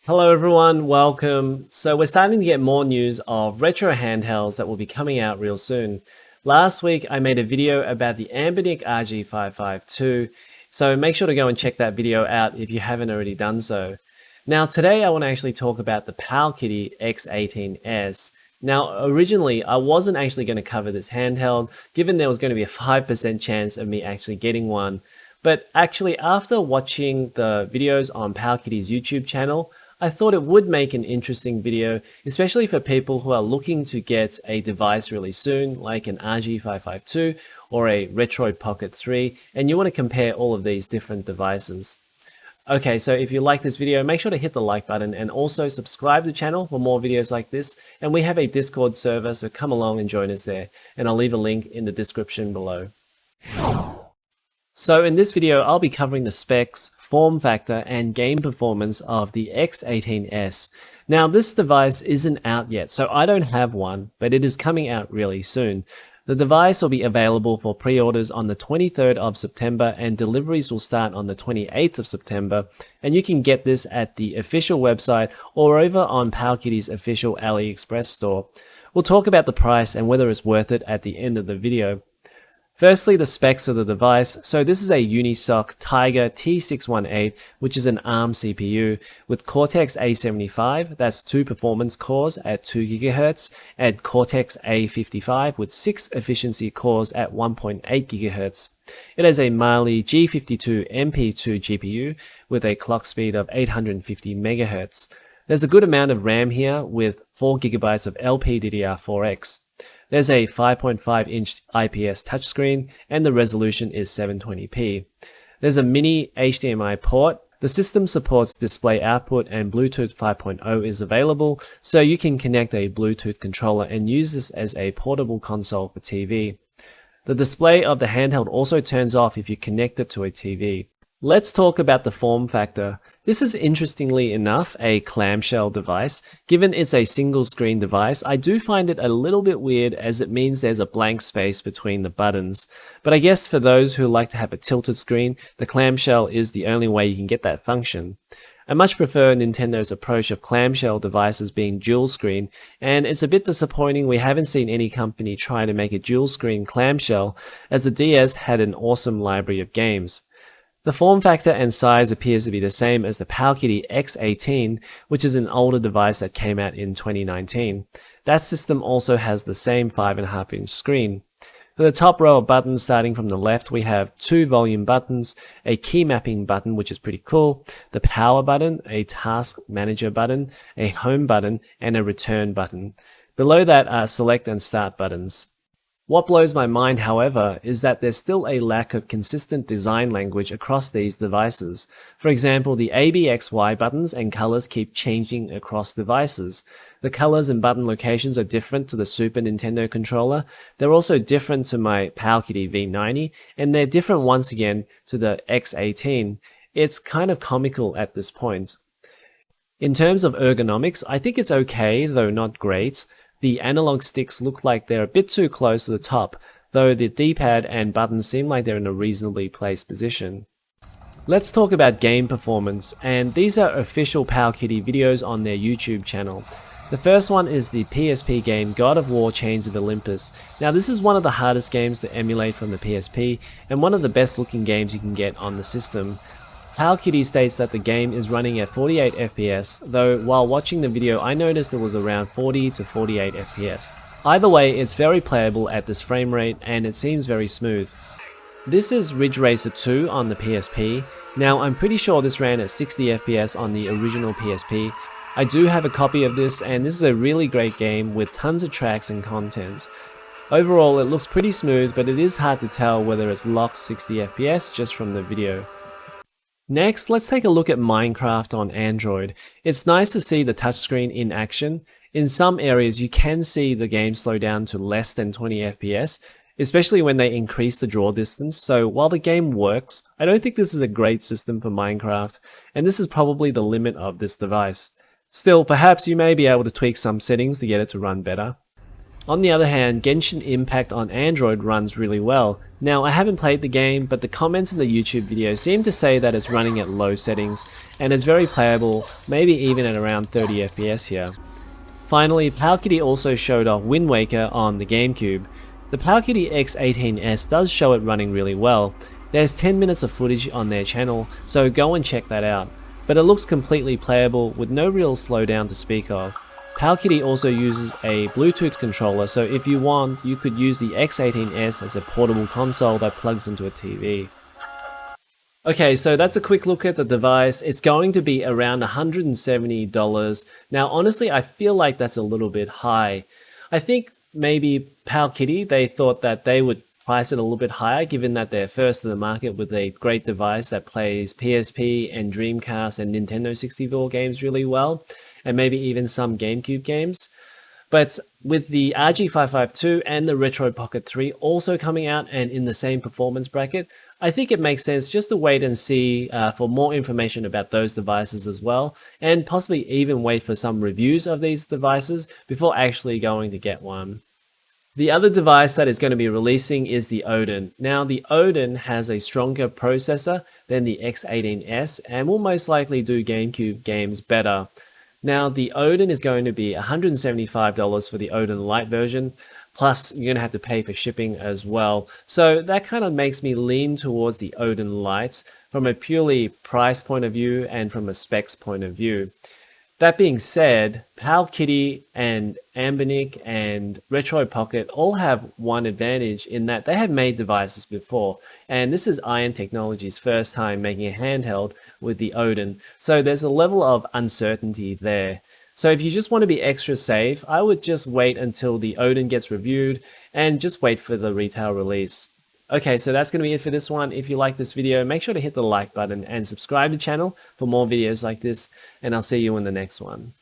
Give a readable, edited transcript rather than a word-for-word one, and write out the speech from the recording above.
Hello everyone, welcome. So we're starting to get more news of retro handhelds that will be coming out real soon. Last week I made a video about the Powkiddy RG552, so make sure to go and check that video out if you haven't already done so. Now today I want to actually talk about the Powkiddy X18S. Now originally I wasn't actually going to cover this handheld, given there was going to be a 5% chance of me actually getting one. But actually after watching the videos on Powkiddy's YouTube channel, I thought it would make an interesting video, especially for people who are looking to get a device really soon, like an RG552 or a Retroid Pocket 3, and you want to compare all of these different devices. Okay, so if you like this video, make sure to hit the like button and also subscribe to the channel for more videos like this. And we have a Discord server, so come along and join us there. And I'll leave a link in the description below. So in this video, I'll be covering the specs, form factor, and game performance of the X18S. Now this device isn't out yet, so I don't have one, but it is coming out really soon. The device will be available for pre-orders on the 23rd of September and deliveries will start on the 28th of September. And you can get this at the official website or over on Powkiddy's official AliExpress store. We'll talk about the price and whether it's worth it at the end of the video. Firstly, the specs of the device. So this is a Unisoc Tiger T618, which is an ARM CPU with Cortex A75, that's 2 performance cores at 2 GHz, and Cortex A55 with 6 efficiency cores at 1.8 GHz. It has a Mali G52 MP2 GPU with a clock speed of 850 MHz. There's a good amount of RAM here with 4 GB of LPDDR4X. There's a 5.5-inch IPS touchscreen and the resolution is 720p. There's a mini HDMI port. The system supports display output and Bluetooth 5.0 is available, so you can connect a Bluetooth controller and use this as a portable console for TV. The display of the handheld also turns off if you connect it to a TV. Let's talk about the form factor. This is interestingly enough a clamshell device. Given it's a single screen device, I do find it a little bit weird as it means there's a blank space between the buttons. But I guess for those who like to have a tilted screen, the clamshell is the only way you can get that function. I much prefer Nintendo's approach of clamshell devices being dual screen, and it's a bit disappointing we haven't seen any company try to make a dual screen clamshell, as the DS had an awesome library of games. The form factor and size appears to be the same as the Powkiddy X18, which is an older device that came out in 2019. That system also has the same 5.5-inch screen. For the top row of buttons starting from the left, we have 2 volume buttons, a key mapping button, which is pretty cool, the power button, a task manager button, a home button, and a return button. Below that are select and start buttons. What blows my mind, however, is that there's still a lack of consistent design language across these devices. For example, the ABXY buttons and colors keep changing across devices. The colors and button locations are different to the Super Nintendo controller. They're also different to my Powkiddy V90, and they're different once again to the X18. It's kind of comical at this point. In terms of ergonomics, I think it's okay, though not great. The analog sticks look like they're a bit too close to the top, though the D-pad and buttons seem like they're in a reasonably placed position. Let's talk about game performance, and these are official Powkiddy videos on their YouTube channel. The first one is the PSP game God of War Chains of Olympus. Now this is one of the hardest games to emulate from the PSP, and one of the best looking games you can get on the system. Powkiddy states that the game is running at 48 FPS, though while watching the video I noticed it was around 40 to 48 FPS. Either way, it's very playable at this frame rate and it seems very smooth. This is Ridge Racer 2 on the PSP. Now I'm pretty sure this ran at 60 FPS on the original PSP. I do have a copy of this and this is a really great game with tons of tracks and content. Overall it looks pretty smooth, but it is hard to tell whether it's locked 60 FPS just from the video. Next, let's take a look at Minecraft on Android. It's nice to see the touchscreen in action. In some areas you can see the game slow down to less than 20 FPS, especially when they increase the draw distance, so while the game works, I don't think this is a great system for Minecraft, and this is probably the limit of this device. Still, perhaps you may be able to tweak some settings to get it to run better. On the other hand, Genshin Impact on Android runs really well. Now, I haven't played the game, but the comments in the YouTube video seem to say that it's running at low settings and is very playable, maybe even at around 30 FPS here. Finally, Powkiddy also showed off Wind Waker on the GameCube. The Powkiddy X18S does show it running really well. There's 10 minutes of footage on their channel, so go and check that out. But it looks completely playable with no real slowdown to speak of. Powkiddy also uses a Bluetooth controller, so if you want, you could use the X18S as a portable console that plugs into a TV. Okay, so that's a quick look at the device. It's going to be around $170. Now, honestly, I feel like that's a little bit high. I think maybe Powkiddy, they thought that they would price it a little bit higher, given that they're first in the market with a great device that plays PSP and Dreamcast and Nintendo 64 games really well, and maybe even some GameCube games. But with the RG552 and the Retro Pocket 3 also coming out and in the same performance bracket, I think it makes sense just to wait and see for more information about those devices as well, and possibly even wait for some reviews of these devices before actually going to get one. The other device that is going to be releasing is the Odin. Now, the Odin has a stronger processor than the X18S and will most likely do GameCube games better. Now, the Odin is going to be $175 for the Odin Lite version, plus you're going to have to pay for shipping as well. So that kind of makes me lean towards the Odin Lite from a purely price point of view and from a specs point of view. That being said, Powkiddy and Anbernic and Retro Pocket all have one advantage in that they have made devices before, and this is Iron Technology's first time making a handheld with the Odin, so there's a level of uncertainty there. So if you just want to be extra safe, I would just wait until the Odin gets reviewed and just wait for the retail release. Okay, so that's going to be it for this one. If you like this video, make sure to hit the like button and subscribe to the channel for more videos like this, and I'll see you in the next one.